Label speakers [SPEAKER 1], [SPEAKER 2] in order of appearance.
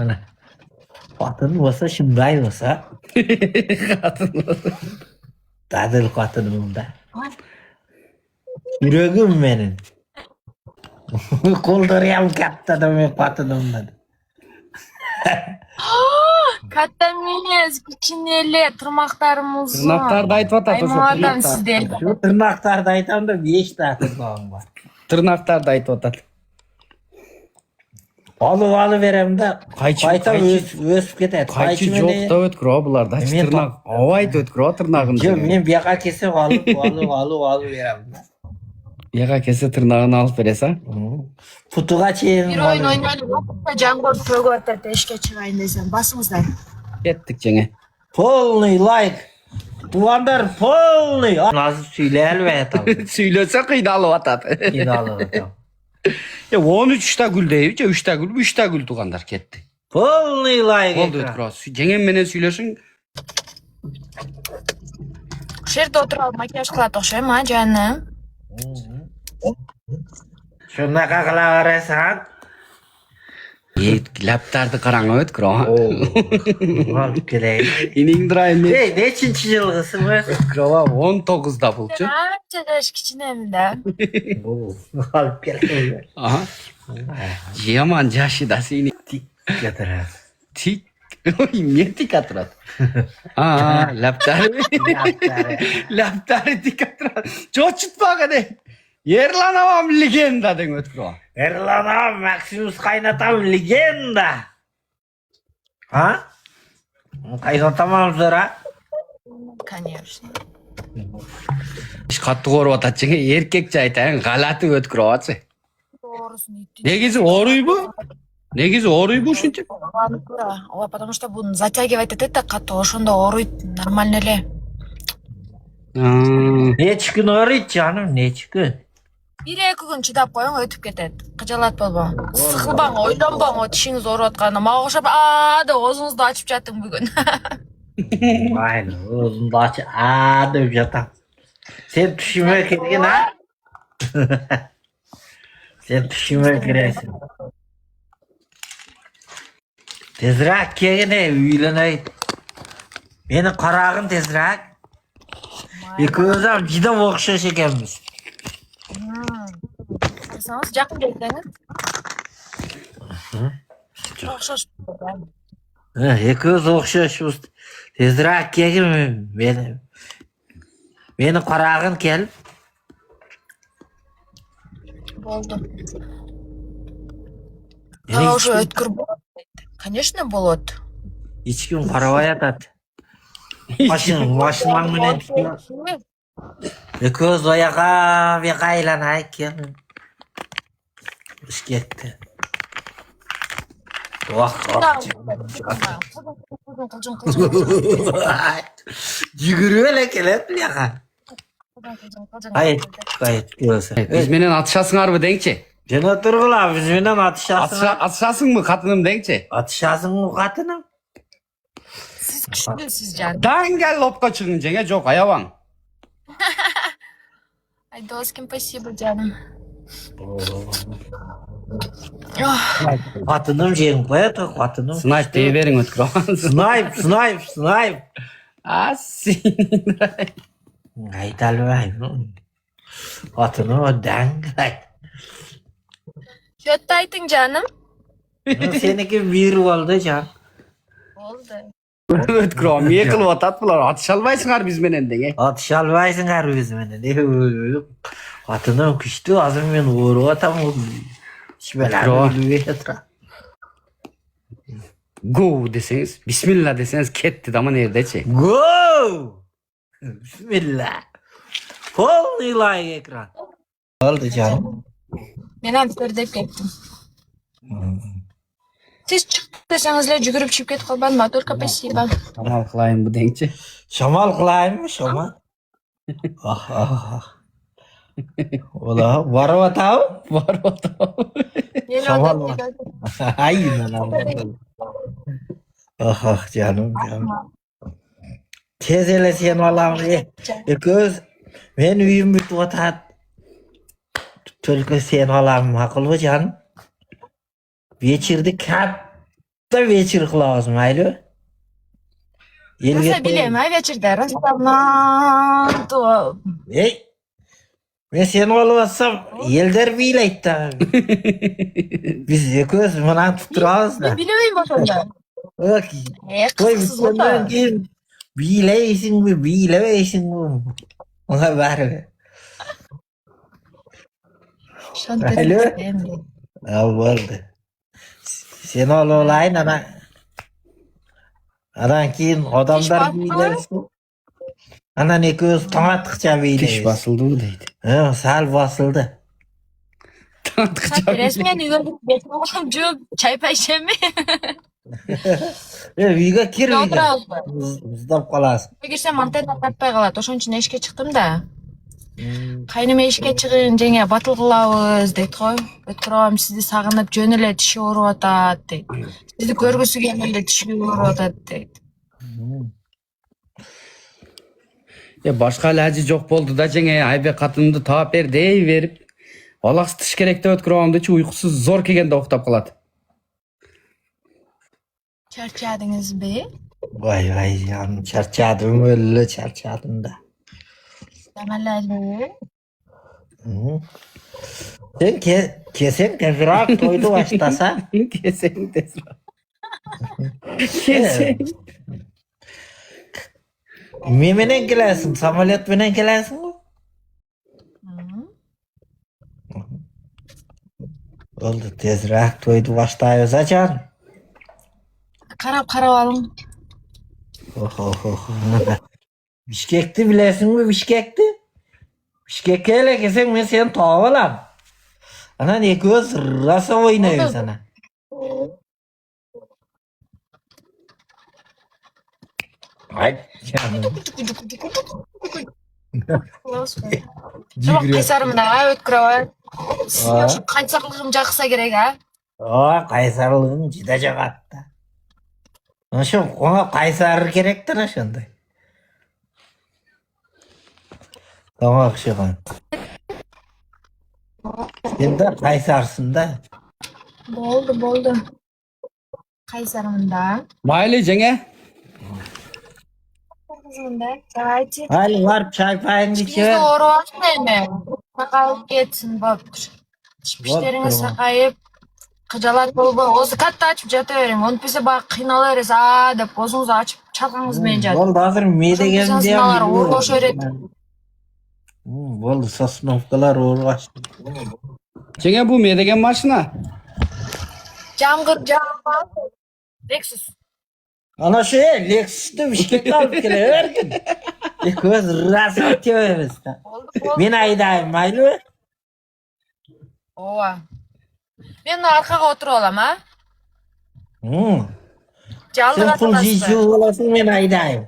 [SPEAKER 1] Ana. Xotin bo'lsa, shunday bo'lsa.
[SPEAKER 2] Xotin bo'lsa.
[SPEAKER 1] Dadil xotinimda. Yuragim mening. Qo'llari ham katta demak xotinimda.
[SPEAKER 3] Katta emas, kichkineli, tirnoqlarimiz.
[SPEAKER 2] Tırnaklarda aytib atadi.
[SPEAKER 3] Aymoqdan sizda.
[SPEAKER 1] Shu tirnoqlarni aytamda 5 ta tirnog'im bor.
[SPEAKER 2] Tırnaklarda aytib atadi.
[SPEAKER 1] Olib beramda qayta o'sib ketadi.
[SPEAKER 2] Qaychi jo'qda o'tkir bularda. Tırnak avayt o'tkir tırnag'ini.
[SPEAKER 1] Yo'q, men bu yoqqa kelsam olib beramda.
[SPEAKER 2] Yaga kelse tırnağını alıp veresen.
[SPEAKER 1] Putuga cheyin.
[SPEAKER 3] Bir oyun oynayalım. Jangor to'g'ri o'tadi, ishga chiqayin desam, basingizlar.
[SPEAKER 2] Kettik jenge.
[SPEAKER 1] Polniy like. Tuvanlar polniy. Nasıl söyleyelmeydim.
[SPEAKER 2] Söylese kıydalı atat.
[SPEAKER 1] İnanılmaz.
[SPEAKER 2] Ya 13'te gül deyip, 3'te gül, 3'te gül tuğanlar ketti.
[SPEAKER 1] Polniy like.
[SPEAKER 2] Oldu ötkür. Jengem menen söylesin.
[SPEAKER 3] Shu yerda o'tirib makiyaj qiladi o'xshaymi, jonim?
[SPEAKER 1] Shunaqa qilaverasan.
[SPEAKER 2] Laptardı qarang ötkür.
[SPEAKER 1] Olib kelay.
[SPEAKER 2] İningdirayım.
[SPEAKER 1] Ey, nechinchi yilg'isin bu?
[SPEAKER 2] Ötkür 19'da bulçu.
[SPEAKER 3] Ancha yosh kichkinamda.
[SPEAKER 1] Olib kelay.
[SPEAKER 2] Aha. Yaman jaşı da seni.
[SPEAKER 1] Tik getirar.
[SPEAKER 2] Tik. Oy, niye tik atırat? Aa, laptarı. Laptarı tik atırat. Çok çıtmak hadi. Yerlanamam legenda den ötkür.
[SPEAKER 1] Erlanam, Maximus qaynatam legenda. Ha? Qaynatamam zora.
[SPEAKER 3] Конечно.
[SPEAKER 2] Ish qattiq o'rib ataching, erkakcha aytang, g'alati o'tkir otsi.
[SPEAKER 3] To'g'risini aytdingiz.
[SPEAKER 2] Negizi o'ruy bu? Negizi o'ruy bu shuncha?
[SPEAKER 3] Потому что buni затягивать etadi, qattiq o'shanda o'raydi, нормально эле.
[SPEAKER 1] Necha kun o'raydi jonim, necha kun?
[SPEAKER 3] 1-2 kun chidab qo'ying, o'tib ketadi. Xijolat bo'lmang. Siqilmang, o'ylanmang, o'tishingiz o'rayotganda. Menga o'xshab, deb o'zingizni ochib chating bugun.
[SPEAKER 1] Mayli, o'zimni ochib, deb yotaman. Sen tushunmay ketgin, ha? Sen tushunmay kirasan. Tezroq kelgin, uylanay. Meni qarag'in tezroq. Ikko'miz ham juda o'xshash ekanmiz.
[SPEAKER 3] Desangiz, yaqin kelsangiz. O'xshash bo'lgan.
[SPEAKER 1] Ikko'miz o'xshashmiz. Tezroq kelgin, meni qarag'in kel.
[SPEAKER 3] Bo'ldi.
[SPEAKER 1] Meni
[SPEAKER 3] O'sha o'tkir bo'ladi. Конечно, bo'ladi.
[SPEAKER 1] hech kim qaravayotadi. Mashinam bilan ikko'miz oyoqqa aylanay kel. Ish ketdi. Yugurib keladi bu yoqqa. Hayır, görse.
[SPEAKER 2] Biz menen atışasыңarбы деңчи?
[SPEAKER 1] Jana turg'ular, biz bilan atishasın.
[SPEAKER 2] Atışasыңбы қатыным деңчи?
[SPEAKER 1] Atishasınmı xatinim?
[SPEAKER 3] Siz kuchlisiz jon.
[SPEAKER 2] Dangel lopqa chiqing jenge, jo'q ayavan.
[SPEAKER 3] Айдоскин, спасибо, jonim.
[SPEAKER 1] Xatinim jeng qo'yadi, xatinim.
[SPEAKER 2] Snipe deyivering o'tkir.
[SPEAKER 1] Snipe.
[SPEAKER 2] Asin.
[SPEAKER 1] Aytalmayman. Xatinim danglay.
[SPEAKER 3] Shu yerda ayting, jonim.
[SPEAKER 1] Seniki virib oldi, jon.
[SPEAKER 3] Bo'ldi.
[SPEAKER 2] O'tkir, miye qilib atat bular. Atışalmaysыңар biz menen denge.
[SPEAKER 1] Atisholmaysiңar biz meni. Xatinim kuchli, hozir men o'rib otaman.
[SPEAKER 2] Go deseniz, bismillah deseniz ketdi ama neredeçi?
[SPEAKER 1] Go! Bismillah. Polniy like ekran. Oldu canım.
[SPEAKER 3] Men ham deb ketdim. Siz chiqib desangizlar yugurib chiqib ketib qolmadim. Только спасибо.
[SPEAKER 2] Amal qilayım bu dengçi.
[SPEAKER 1] Shamol qilaymi, shamol? Ola, boryapti.
[SPEAKER 2] Var o da.
[SPEAKER 1] Shamol. Aynen. Canım. Tez ele sen olamı. Ko'z, men uyim bitib o'tadi. Только sen olamı ma'qulmi, jonim? Вечерdi katta вечер qilamiz, mayli?
[SPEAKER 3] Rosa bilem ha вечерda Rostovdan to.
[SPEAKER 1] Ey! Men seni olmasam Eldar biylaydi da. Biz ekoz buna tutib turamiz da.
[SPEAKER 3] Ben bilmeyim boşanda.
[SPEAKER 1] Bak, qo'y
[SPEAKER 3] Kızsız
[SPEAKER 1] bitgandan
[SPEAKER 3] oldu.
[SPEAKER 1] keyin biylaysingmi, biylamaysinmi? Ona baribir.
[SPEAKER 3] Şanta
[SPEAKER 1] Alo?
[SPEAKER 3] endi.
[SPEAKER 1] Ha, bo'ldi. Seni olayın ana. Anan keyin odamlar
[SPEAKER 3] Tish
[SPEAKER 1] biylaysin. Anan ekoz tanatiqcha
[SPEAKER 2] Tiş
[SPEAKER 1] biylaysiz.
[SPEAKER 2] basıldı mı deydi.
[SPEAKER 1] Ha, sal bosildi.
[SPEAKER 2] Tanıdıkça
[SPEAKER 3] Resmen uyga betim jup çay payşemi.
[SPEAKER 1] Uyga kir uyga.
[SPEAKER 3] O'tiramiz.
[SPEAKER 1] Uzdab qolasiz.
[SPEAKER 3] Girsem antenna topmay qoladi. O'shaning uchun ishga chiqdim-da. Qaynima ishga chiqing, jenga batil qilamiz deydi qo'y. O'tiram, sizni sog'inib jo'nilay tishi o'riyotadi deydi. Sizni ko'rgisi kelganda tishi o'riyotadi deydi.
[SPEAKER 2] Ya başka ilacı yok oldu da cenge aybe katımdı tap ber verip Alaks tiş kerekte ötküramdıçı uykusuz zor kelgende oqtab qoladi.
[SPEAKER 3] Charchadingizmi?
[SPEAKER 1] Voy canım charchadim, o'lli charchadim da.
[SPEAKER 3] Tamallayli.
[SPEAKER 1] Sen keseng tezroq to'yni boshlasan.
[SPEAKER 2] Keseng tezroq. Keseng.
[SPEAKER 1] Men bilan kelasizmi? Samolyot bilan kelasizmi? Bo'ldi, tezroq to'yni boshlaymiz ajon.
[SPEAKER 3] Qarab oling.
[SPEAKER 1] Bishkekni bilasizmi, Bishkekni? Bishkekka kelsang men seni topib olaman. Ana neko'z rosa o'ynaymiz ana. Ay canım.
[SPEAKER 3] Qaysarimda o'tkiraman. Sizga shu qaysaligim jaqsa kerak ha.
[SPEAKER 1] Aa, qaysarliging juda jag'atda. Ana shu ona qaysar kerakdir shunday. Tamam o'xshagan. Endi qaysarsinda.
[SPEAKER 3] Bo'ldi. Qaysarimda.
[SPEAKER 2] Mayli cenge.
[SPEAKER 3] Qizimda. Давайте.
[SPEAKER 1] Hali var çay payını
[SPEAKER 3] Sizni
[SPEAKER 1] içe.
[SPEAKER 3] o'rayapsizmi? Saqayib ketsin, bo'pti. Tishpishlaringiz saqayib, xijolat bo'lib, o'zi katta ochib yotavering. Unpisa baq qiynalaverasiz, deb o'zingizni ochib chalqangiz menjadi.
[SPEAKER 1] Bo'ldi, hozir medegan
[SPEAKER 3] Sinalar o'rg'ashar.
[SPEAKER 1] Bo'ldi, sosnovkalar o'rg'ashdi.
[SPEAKER 2] Cenge bu medegen maşina.
[SPEAKER 3] Jamg'ir. Lexus.
[SPEAKER 1] Ana shu Lexus'ni Bishkekka olib kelavergin. Ko'z rasm ko'ramiz. Men haydayman, mayli?
[SPEAKER 3] Ova. Men orqaga o'tirib olaman, ha?
[SPEAKER 1] Sen pul
[SPEAKER 3] Jaldiratasiz.
[SPEAKER 1] jiychi bo'lasan, men haydayman.